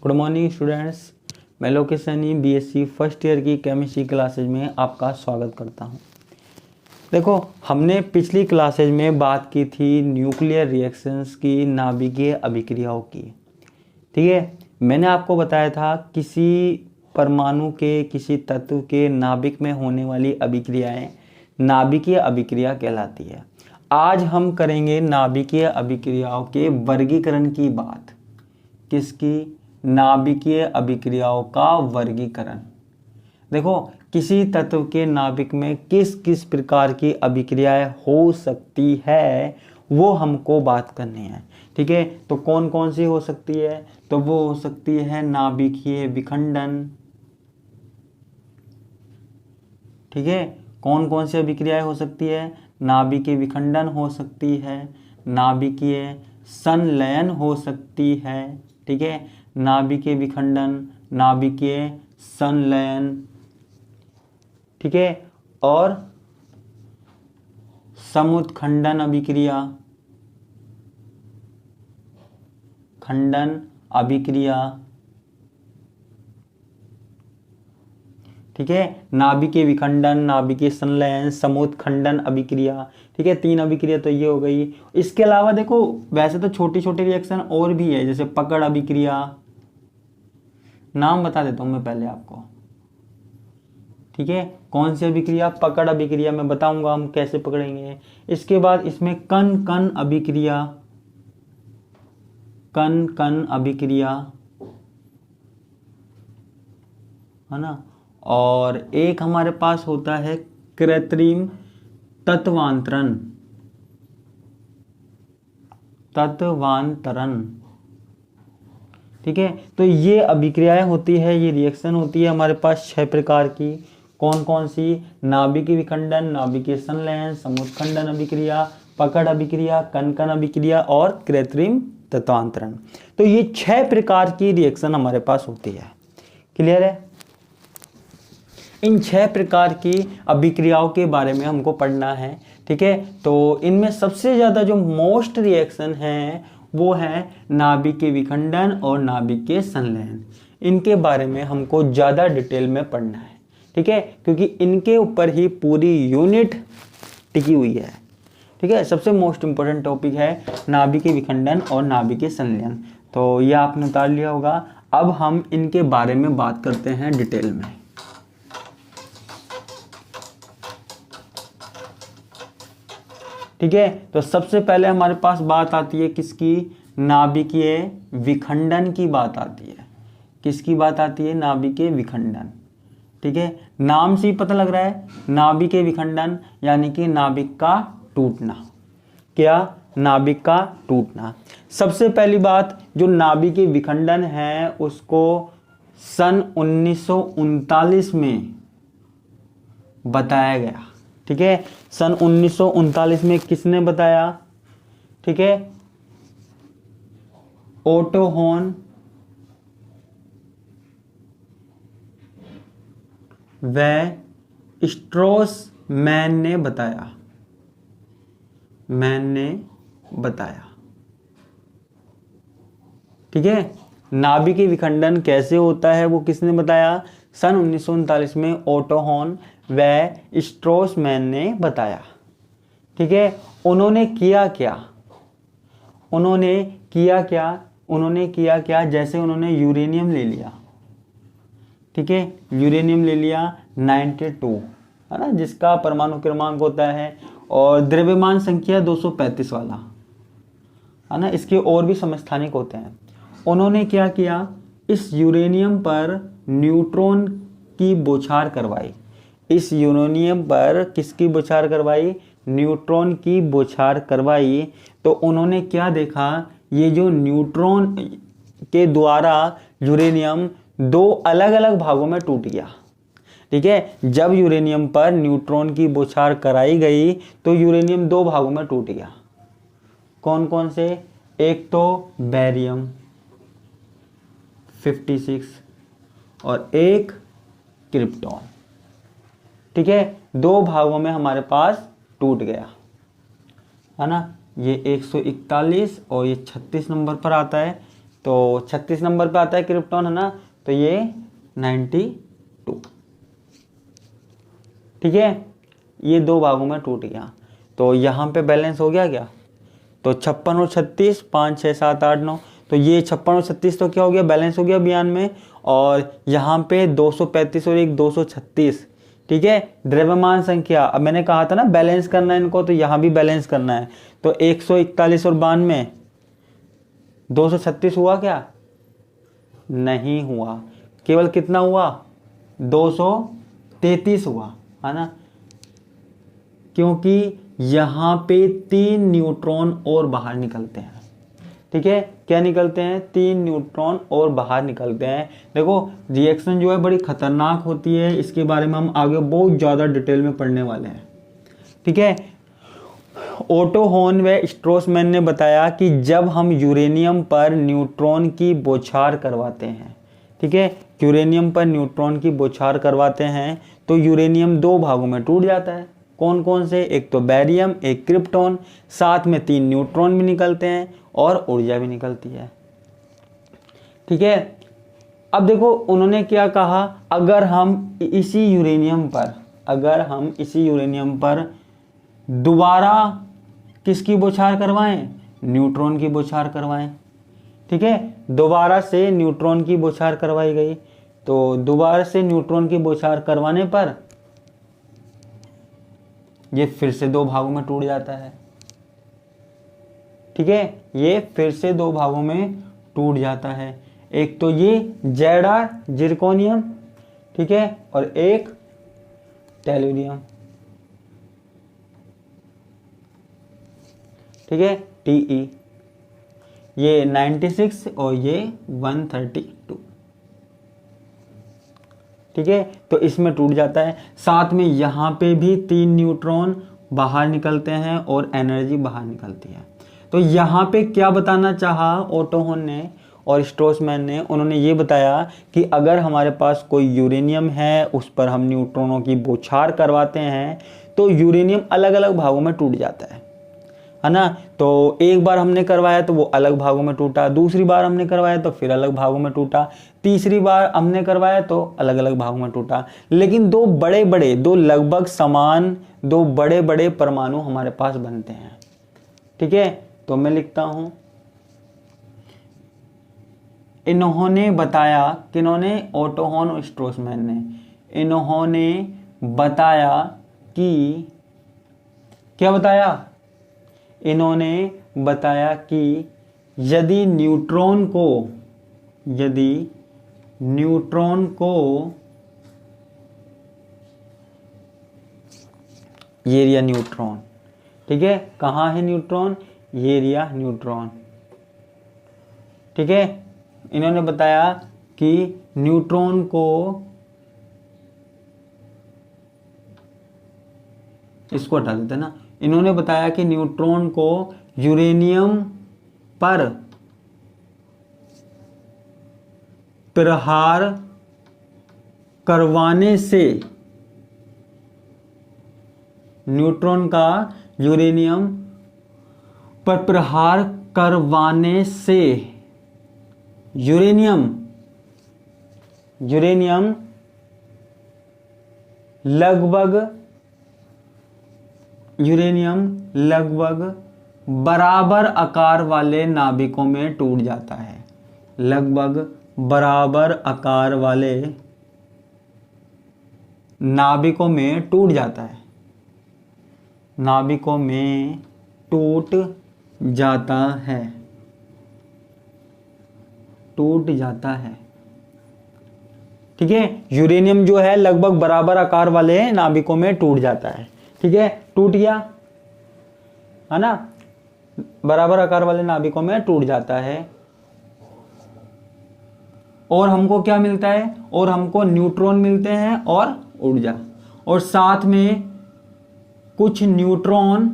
Good morning students, मैं Lokesh Saini BSc first year की chemistry classes में आपका स्वागत करता हूं। देखो, हमने पिछली क्लासेज में बात की थी न्यूक्लियर रिएक्शंस की, नाभिकीय अभिक्रियाओं की। ठीक है, मैंने आपको बताया था किसी परमाणु के, किसी तत्व के नाभिक में होने वाली अभिक्रियाएं नाभिकीय अभिक्रिया कहलाती है। आज हम करेंगे नाभिकीय अभिक्रियाओं के वर्गीकरण की बात। किसकी? नाभिकीय अभिक्रियाओं का वर्गीकरण। देखो, किसी तत्व के नाभिक में किस किस प्रकार की अभिक्रियाएं हो सकती है वो हमको बात करनी है। ठीक है, तो कौन कौन सी हो सकती है? तो वो हो सकती है नाभिकीय विखंडन। ठीक है, कौन कौन सी अभिक्रियाएं हो सकती है? नाभिकीय विखंडन हो सकती है, नाभिकीय संलयन हो सकती है। ठीक है, नाभिकीय विखंडन, नाभिकीय संलयन। ठीक है, और समुत्खंडन अभिक्रिया, खंडन अभिक्रिया। ठीक है, नाभिकीय विखंडन, नाभिकीय संलयन, समुत्खंडन अभिक्रिया। ठीक है, 3 अभिक्रिया तो ये हो गई। इसके अलावा देखो, वैसे तो छोटी छोटी रिएक्शन और भी है, जैसे पकड़ अभिक्रिया। नाम बता देता हूं मैं पहले आपको। ठीक है, कौन सी अभिक्रिया? पकड़ अभिक्रिया। मैं बताऊंगा हम कैसे पकड़ेंगे। इसके बाद इसमें कण कण अभिक्रिया, कण कण अभिक्रिया, है ना। और एक हमारे पास होता है कृत्रिम तत्वांतरण, तत्वांतरण। ठीक है, तो ये अभिक्रियाएं होती है, ये रिएक्शन होती है हमारे पास 6 प्रकार की। कौन कौन सी? नाभिकीय विखंडन, नाभिकीय संलयन, समुत्खंडन अभिक्रिया, पकड़ अभिक्रिया, कण कण अभिक्रिया और कृत्रिम तत्वांतरण। तो ये 6 प्रकार की रिएक्शन हमारे पास होती है। क्लियर है? इन 6 प्रकार की अभिक्रियाओं के बारे में हमको पढ़ना है। ठीक है, तो इनमें सबसे ज्यादा जो मोस्ट रिएक्शन है वो है नाभिकीय विखंडन और नाभिकीय संलयन। इनके बारे में हमको ज्यादा डिटेल में पढ़ना है। ठीक है, क्योंकि इनके ऊपर ही पूरी यूनिट टिकी हुई है। ठीक है, सबसे मोस्ट इंपोर्टेंट टॉपिक है नाभिकीय विखंडन और नाभिकीय संलयन। तो ये आपने उतार लिया होगा। अब हम इनके बारे में बात करते हैं डिटेल में। ठीक है, तो सबसे पहले हमारे पास बात आती है किसकी? नाभिकीय विखंडन की बात आती है। किसकी बात आती है? नाभिकीय विखंडन। ठीक है, नाम से ही पता लग रहा है, नाभिकीय विखंडन यानी कि नाभिक का टूटना। क्या? नाभिक का टूटना। सबसे पहली बात, जो नाभिकीय विखंडन है उसको सन 1939 में बताया गया। ठीक है, सन 1939 में किसने बताया? ठीक है, ओटो हॉन व स्ट्रोसमैन ने बताया। मैन ने बताया। ठीक है, नाभिकीय विखंडन कैसे होता है वो किसने बताया? सन 1939 में ओटो हॉन व स्ट्रोसमैन ने बताया। ठीक है, उन्होंने किया क्या? उन्होंने किया क्या? जैसे उन्होंने यूरेनियम ले लिया। ठीक है, यूरेनियम ले लिया 92, है ना, जिसका परमाणु क्रमांक होता है और द्रव्यमान संख्या 235 वाला, है ना। इसके और भी समस्थानिक होते हैं। उन्होंने क्या किया? इस यूरेनियम पर न्यूट्रॉन की बौछार करवाई। इस यूरेनियम पर किसकी बौछार करवाई? न्यूट्रॉन की बौछार करवाई। तो उन्होंने क्या देखा? ये जो न्यूट्रॉन के द्वारा यूरेनियम 2 अलग अलग भागों में टूट गया। ठीक है, जब यूरेनियम पर न्यूट्रॉन की बौछार कराई गई तो यूरेनियम 2 भागों में टूट गया। कौन कौन से? एक तो बेरियम 56 और एक क्रिप्टॉन। ठीक है, 2 भागों में हमारे पास टूट गया, है ना। ये 141 और ये 36 नंबर पर आता है। तो 36 नंबर पे आता है क्रिप्टॉन, है ना, तो ये 92। ठीक है, ये 2 भागों में टूट गया, तो यहाँ पे बैलेंस हो गया क्या, तो 56 और 36, 5 6 7 8 9, तो ये 56 और 36 तो क्या हो गया, बैलेंस हो गया 92। और यहाँ पे 235 और एक 236। ठीक है, द्रव्यमान संख्या, अब मैंने कहा था ना बैलेंस करना है इनको, तो यहाँ भी बैलेंस करना है, तो 141 और 92, 236 हुआ क्या, नहीं हुआ, केवल कितना हुआ, 233 हुआ, है ना, क्योंकि यहाँ पे 3 न्यूट्रॉन और बाहर निकलते हैं। ठीक है, क्या निकलते हैं, 3 न्यूट्रॉन और बाहर निकलते हैं। देखो रिएक्शन जो है बड़ी खतरनाक होती है, इसके बारे में हम आगे बहुत ज़्यादा डिटेल में पढ़ने वाले हैं। ठीक है, ओटो हॉर्न व स्ट्रोसमैन ने बताया कि जब हम यूरेनियम पर न्यूट्रॉन की बौछार करवाते हैं, ठीक है, यूरेनियम पर न्यूट्रॉन की बौछार करवाते हैं तो यूरेनियम 2 भागों में टूट जाता है। कौन कौन से, एक तो बैरियम, एक क्रिप्टॉन, साथ में 3 न्यूट्रॉन भी निकलते हैं और ऊर्जा भी निकलती है। ठीक है, अब देखो उन्होंने क्या कहा, अगर हम इसी यूरेनियम पर दोबारा किसकी बौछार करवाएं, न्यूट्रॉन की बौछार करवाएं। ठीक है, दोबारा से न्यूट्रॉन की बौछार करवाई गई, तो दोबारा से न्यूट्रॉन की बौछार करवाने पर ये फिर से 2 भागों में टूट जाता है। ठीक है, ये फिर से 2 भागों में टूट जाता है, एक तो ये Zr जिरकोनियम, ठीक है, और एक टेलुरियम। ठीक है, Te, ये 96 और ये 132। ठीक है, तो इसमें टूट जाता है, साथ में यहाँ पे भी 3 न्यूट्रॉन बाहर निकलते हैं और एनर्जी बाहर निकलती है। तो यहाँ पे क्या बताना चाहा ओटो हॉर्न ने और स्ट्रोसमैन ने, उन्होंने ये बताया कि अगर हमारे पास कोई यूरेनियम है, उस पर हम न्यूट्रॉनों की बौछार करवाते हैं तो यूरेनियम अलग अलग भागों में टूट जाता है ना। तो एक बार हमने करवाया तो वो अलग भागों में टूटा, दूसरी बार हमने करवाया तो फिर अलग भागों में टूटा, तीसरी बार हमने करवाया तो अलग अलग भागों में टूटा। लेकिन दो लगभग समान 2 बड़े बड़े परमाणु हमारे पास बनते हैं। ठीक है, तो मैं लिखता हूं, इन्होंने बताया, किन्होंने, ओटो हॉर्न और स्ट्रोसमैन ने, इन्होंने बताया कि, क्या बताया, इन्होंने बताया कि यदि न्यूट्रॉन को ये एरिया न्यूट्रॉन, ठीक है, कहाँ है न्यूट्रॉन, ये एरिया न्यूट्रॉन। ठीक है, इन्होंने बताया कि न्यूट्रॉन को, इसको हटा देते हैं ना, इन्होंने बताया कि न्यूट्रॉन को यूरेनियम पर प्रहार करवाने से, न्यूट्रॉन का यूरेनियम पर प्रहार करवाने से यूरेनियम लगभग बराबर आकार वाले नाभिकों में टूट जाता है, लगभग बराबर आकार वाले नाभिकों में टूट जाता है, नाभिकों में टूट जाता है। ठीक है, यूरेनियम जो है लगभग बराबर आकार वाले नाभिकों में टूट जाता है। ठीक है, टूट गया, है ना, बराबर आकार वाले नाभिकों में टूट जाता है। और हमको क्या मिलता है, और हमको न्यूट्रॉन मिलते हैं और ऊर्जा, और साथ में कुछ न्यूट्रॉन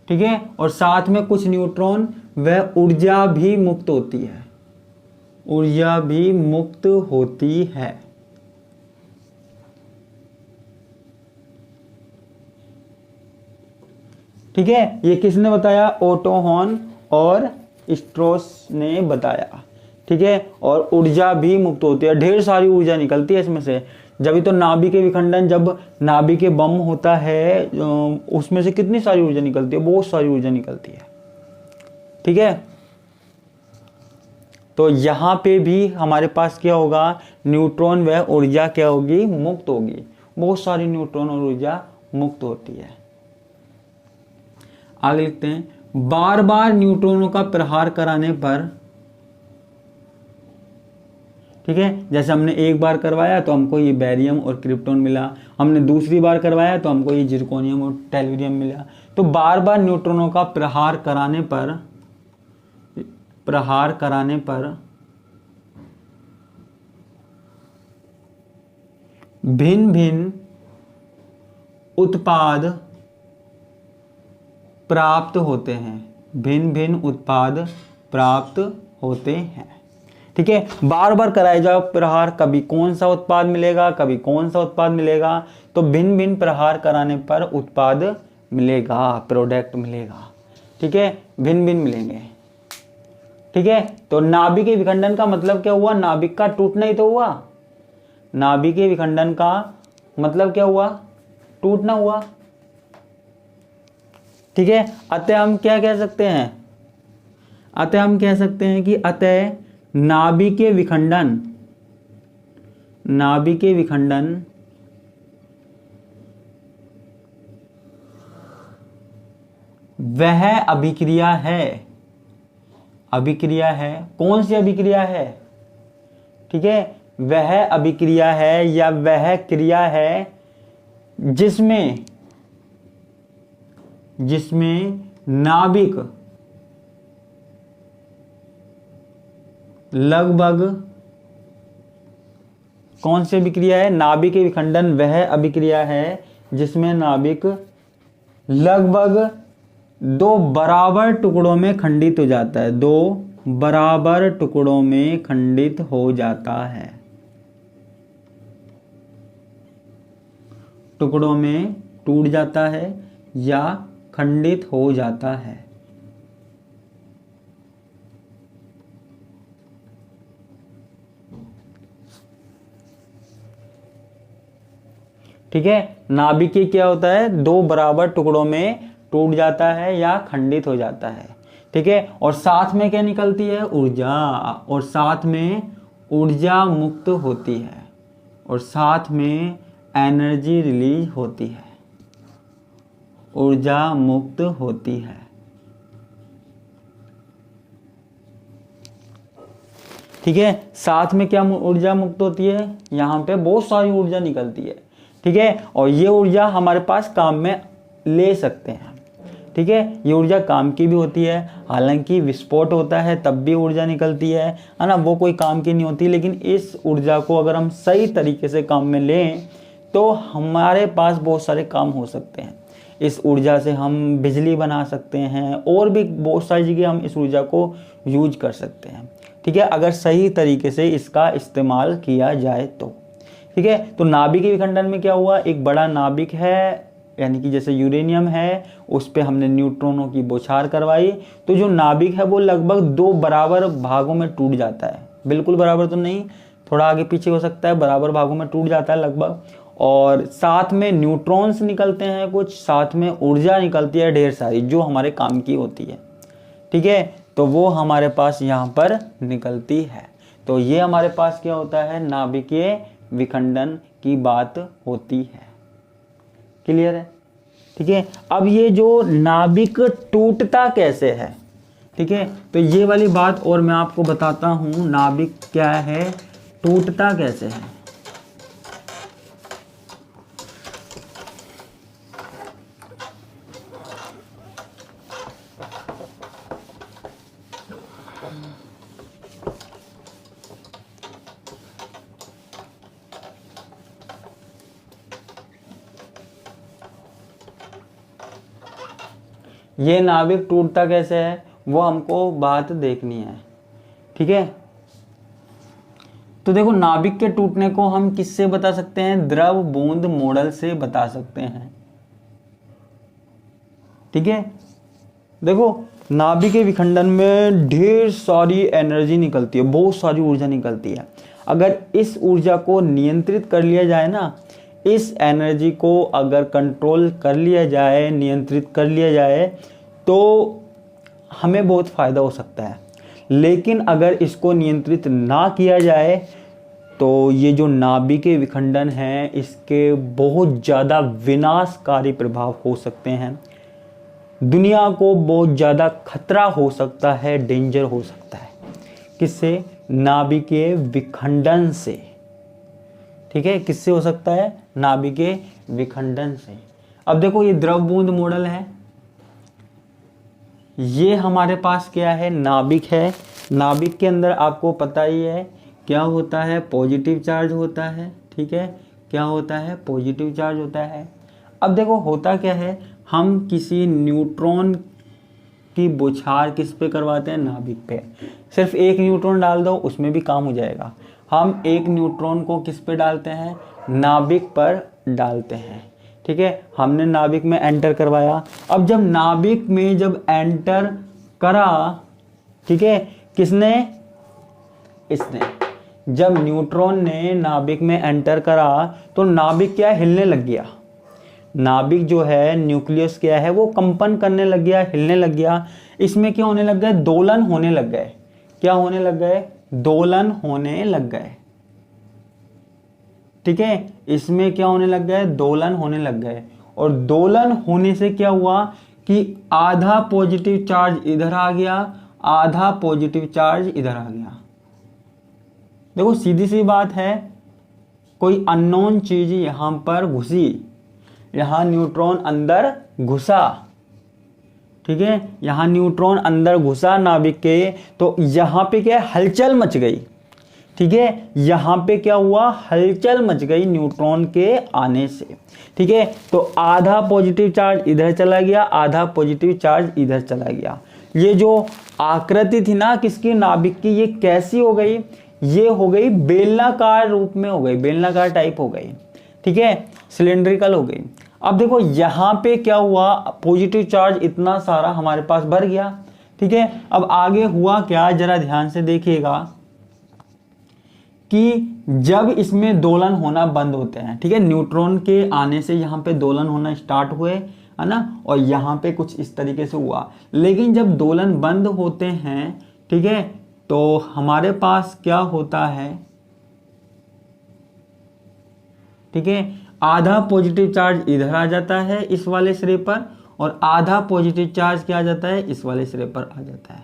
ठीक है, और साथ में कुछ न्यूट्रॉन व ऊर्जा भी मुक्त होती है, ऊर्जा भी मुक्त होती है। ठीक है, ये किसने बताया? ओटो हॉर्न और स्ट्रोस ने बताया। ठीक है, और ऊर्जा भी मुक्त होती है, ढेर सारी ऊर्जा निकलती है इसमें से। जब तो नाभिक के विखंडन, जब नाभिक के बम होता है उसमें से कितनी सारी ऊर्जा निकलती है? बहुत सारी ऊर्जा निकलती है। ठीक है, तो यहां पे भी हमारे पास क्या होगा? न्यूट्रॉन व ऊर्जा क्या होगी? मुक्त होगी। बहुत सारी न्यूट्रॉन और ऊर्जा मुक्त होती है। आगे लिखते हैं, बार बार न्यूट्रॉनों का प्रहार कराने पर, ठीक है, जैसे हमने एक बार करवाया तो हमको ये बेरियम और क्रिप्टॉन मिला, हमने दूसरी बार करवाया तो हमको ये जिरकोनियम और टेलुरियम मिला। तो बार बार न्यूट्रॉनों का प्रहार कराने पर भिन्न भिन्न उत्पाद प्राप्त होते हैं। भिन्न भिन्न उत्पाद प्राप्त होते हैं। ठीक है, बार बार कराया जाओ प्रहार, कभी कौन सा उत्पाद मिलेगा, कभी कौन सा उत्पाद मिलेगा, तो भिन्न भिन्न प्रहार कराने पर उत्पाद मिलेगा, प्रोडक्ट मिलेगा। ठीक है, भिन्न भिन्न मिलेंगे। ठीक है, तो नाभिक के विखंडन का मतलब क्या हुआ? नाभिक का टूटना ही तो हुआ। नाभिक के विखंडन का मतलब क्या हुआ? टूटना हुआ। ठीक है, अतः हम क्या कह सकते हैं? अतः हम कह सकते हैं कि अतः नाभिक के विखंडन वह अभिक्रिया है। अभिक्रिया है, कौन सी अभिक्रिया है? ठीक है, वह अभिक्रिया है या वह क्रिया है जिसमें नाभिक लगभग, कौन सी अभिक्रिया है? नाभिक के विखंडन वह अभिक्रिया है जिसमें नाभिक लगभग दो बराबर टुकड़ों में खंडित हो जाता है। दो बराबर टुकड़ों में खंडित हो जाता है। टुकड़ों में टूट जाता है या खंडित हो जाता है। ठीक है, नाभिक के क्या होता है? दो बराबर टुकड़ों में टूट जाता है या खंडित हो जाता है। ठीक है, और साथ में क्या निकलती है? ऊर्जा, और साथ में ऊर्जा मुक्त होती है, और साथ में एनर्जी रिलीज होती है, ऊर्जा मुक्त होती है। ठीक है, साथ में क्या ऊर्जा मुक्त होती है? यहाँ पे बहुत सारी ऊर्जा निकलती है। ठीक है, और ये ऊर्जा हमारे पास काम में ले सकते हैं। ठीक है, ये ऊर्जा काम की भी होती है, हालांकि विस्फोट होता है तब भी ऊर्जा निकलती है ना, वो कोई काम की नहीं होती। लेकिन इस ऊर्जा को अगर हम सही तरीके से काम में लें तो हमारे पास बहुत सारे काम हो सकते हैं। इस ऊर्जा से हम बिजली बना सकते हैं, और भी बहुत सारी जगह हम इस ऊर्जा को यूज कर सकते हैं। ठीक है, अगर सही तरीके से इसका इस्तेमाल किया जाए तो। ठीक है, तो नाभिक के विखंडन में क्या हुआ? एक बड़ा नाभिक है, यानी कि जैसे यूरेनियम है, उस पे हमने न्यूट्रॉनों की बौछार करवाई, तो जो नाभिक है वो लगभग दो बराबर भागों में टूट जाता है। बिल्कुल बराबर तो नहीं, थोड़ा आगे पीछे हो सकता है, बराबर भागों में टूट जाता है लगभग। और साथ में न्यूट्रॉन्स निकलते हैं कुछ, साथ में ऊर्जा निकलती है ढेर सारी, जो हमारे काम की होती है। ठीक है, तो वो हमारे पास यहाँ पर निकलती है। तो ये हमारे पास क्या होता है? नाभिकीय विखंडन की बात होती है। क्लियर है? ठीक है, अब ये जो नाभिक टूटता कैसे है, ठीक है, तो ये वाली बात और मैं आपको बताता हूं, नाभिक क्या है, टूटता कैसे है। ये नाभिक टूटता कैसे है वो हमको बात देखनी है। ठीक है, तो देखो नाभिक के टूटने को हम किससे बता सकते हैं? द्रव बूंद मॉडल से बता सकते हैं। ठीक है, देखो नाभिक के विखंडन में ढेर सारी एनर्जी निकलती है, बहुत सारी ऊर्जा निकलती है। अगर इस ऊर्जा को नियंत्रित कर लिया जाए ना, इस एनर्जी को अगर कंट्रोल कर लिया जाए, नियंत्रित कर लिया जाए, तो हमें बहुत फ़ायदा हो सकता है। लेकिन अगर इसको नियंत्रित ना किया जाए तो ये जो नाभिक के विखंडन है, इसके बहुत ज़्यादा विनाशकारी प्रभाव हो सकते हैं। दुनिया को बहुत ज़्यादा खतरा हो सकता है, डेंजर हो सकता है। किससे? नाभिक के विखंडन से। ठीक है, किससे हो सकता है? नाभिक के विखंडन से। अब देखो ये द्रव बूंद मॉडल है, ये हमारे पास क्या है? नाभिक है। नाभिक के अंदर आपको पता ही है क्या होता है? पॉजिटिव चार्ज होता है। ठीक है, क्या होता है? पॉजिटिव चार्ज होता है। अब देखो होता क्या है, हम किसी न्यूट्रॉन की बौछार किस पे करवाते हैं? नाभिक पे। सिर्फ एक न्यूट्रॉन डाल दो, उसमें भी काम हो जाएगा। हम एक न्यूट्रॉन को किस पे डालते हैं? नाभिक पर डालते हैं। ठीक है, हमने नाभिक में एंटर करवाया। अब जब नाभिक में जब एंटर करा, ठीक है, किसने? इसने। जब न्यूट्रॉन ने नाभिक में एंटर करा तो नाभिक क्या? हिलने लग गया। नाभिक जो है, न्यूक्लियस क्या है, वो कंपन करने लग गया, हिलने लग गया। इसमें क्या होने लग गए? दोलन होने लग गए। क्या होने लग गए? दोलन होने लग गए। ठीक है, इसमें क्या होने लग गए? दोलन होने लग गए। और दोलन होने से क्या हुआ कि आधा पॉजिटिव चार्ज इधर आ गया, आधा पॉजिटिव चार्ज इधर आ गया। देखो सीधी सी बात है, कोई अननोन चीज यहां पर घुसी, यहां न्यूट्रॉन अंदर घुसा। ठीक है, यहां न्यूट्रॉन अंदर घुसा नाभिक के, तो यहां पे क्या? हलचल मच गई। ठीक है, यहां पे क्या हुआ? हलचल मच गई न्यूट्रॉन के आने से। ठीक है, तो आधा पॉजिटिव चार्ज इधर चला गया, आधा पॉजिटिव चार्ज इधर चला गया। ये जो आकृति थी ना किसकी? नाभिक की, ये कैसी हो गई? ये हो गई बेलनाकार रूप में हो गई, बेलनाकार टाइप हो गई। ठीक है, सिलेंड्रिकल हो गई। अब देखो यहां पे क्या हुआ? पॉजिटिव चार्ज इतना सारा हमारे पास भर गया। ठीक है, अब आगे हुआ क्या? जरा ध्यान से देखिएगा कि जब इसमें दोलन होना बंद होते हैं, ठीक है, न्यूट्रॉन के आने से यहाँ पे दोलन होना स्टार्ट हुए, है ना, और यहाँ पे कुछ इस तरीके से हुआ। लेकिन जब दोलन बंद होते हैं, ठीक है, तो हमारे पास क्या होता है? ठीक है, आधा पॉजिटिव चार्ज इधर आ जाता है इस वाले सिरे पर, और आधा पॉजिटिव चार्ज क्या आ जाता है? इस वाले सिरे पर आ जाता है।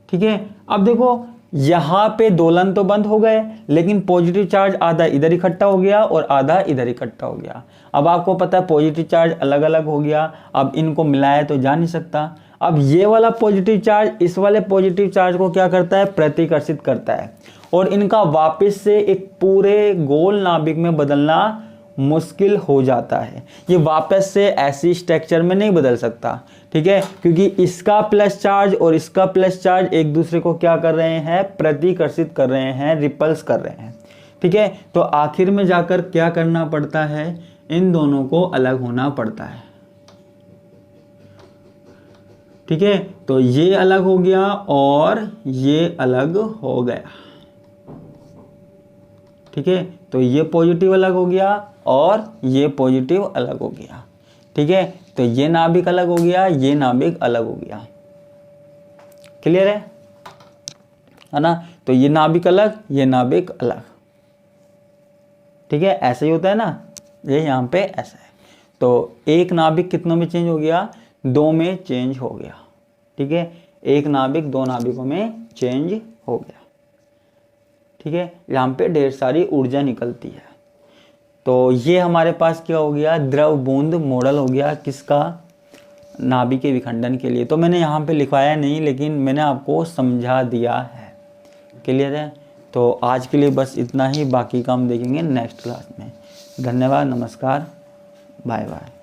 ठीक है, अब देखो यहां पे दोलन तो बंद हो गए, लेकिन पॉजिटिव चार्ज आधा इधर इकट्ठा हो गया और आधा इधर इकट्ठा हो गया। अब आपको पता है पॉजिटिव चार्ज अलग अलग हो गया, अब इनको मिलाया तो जा नहीं सकता। अब ये वाला पॉजिटिव चार्ज इस वाले पॉजिटिव चार्ज को क्या करता है? प्रतिकर्षित करता है, और इनका वापस से एक पूरे गोल नाभिक में बदलना मुश्किल हो जाता है। ये वापस से ऐसी स्ट्रक्चर में नहीं बदल सकता। ठीक है, क्योंकि इसका प्लस चार्ज और इसका प्लस चार्ज एक दूसरे को क्या कर रहे हैं? प्रतिकर्षित कर रहे हैं, रिपल्स कर रहे हैं। ठीक है, तो आखिर में जाकर क्या करना पड़ता है? इन दोनों को अलग होना पड़ता है। ठीक है, तो ये अलग हो गया और ये अलग हो गया। ठीक है, तो ये पॉजिटिव अलग हो गया और ये पॉजिटिव अलग हो गया। ठीक है, तो ये नाभिक अलग हो गया, ये नाभिक अलग हो गया। क्लियर है ना? तो ये नाभिक अलग, ये नाभिक अलग। ठीक है, ऐसे ही होता है ना, ये यहाँ पे ऐसा है। तो एक नाभिक कितनों में चेंज हो गया? 2 में चेंज हो गया। ठीक है, एक नाभिक 2 नाभिकों में चेंज हो गया। ठीक है, यहाँ पे ढेर सारी ऊर्जा निकलती है। तो ये हमारे पास क्या हो गया? द्रव बूंद मॉडल हो गया। किसका? नाभिक के विखंडन के लिए। तो मैंने यहाँ पे लिखवाया नहीं, लेकिन मैंने आपको समझा दिया है। क्लियर है? तो आज के लिए बस इतना ही, बाकी काम देखेंगे नेक्स्ट क्लास में। धन्यवाद, नमस्कार, बाय बाय।